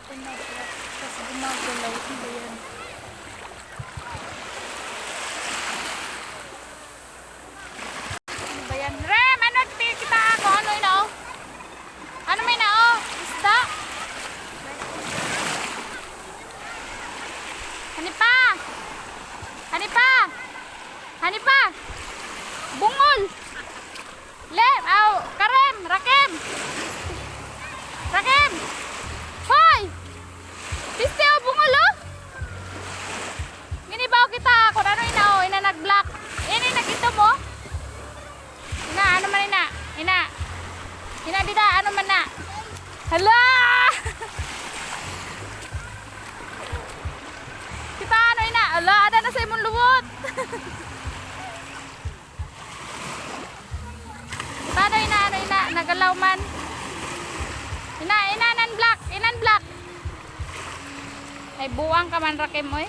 Tapos gumagalaw. Ano ba yan? Ano ba yan? Rem! Ano? Kita ako. Ano yun o? Ano may na o? Isda? Hani pa? Hani pa? Hani pa? Bungol! Lem! Aw! Karem! Rakem! Rakem! Hoy! Piste o bungol o? Ginibaw kita ako. Ano ina o? Ina nag-block. Ini nag-ito mo? Ina, ano man ina? Ina. Ina dida, ano man na? Hala! Kita ano ina? Hala, ada na sa imong luwot. Kita ano ina? Ano ina? Nagalaw man. Ina, ina nan black. Inan black. Ay buwang ka man rakem oy.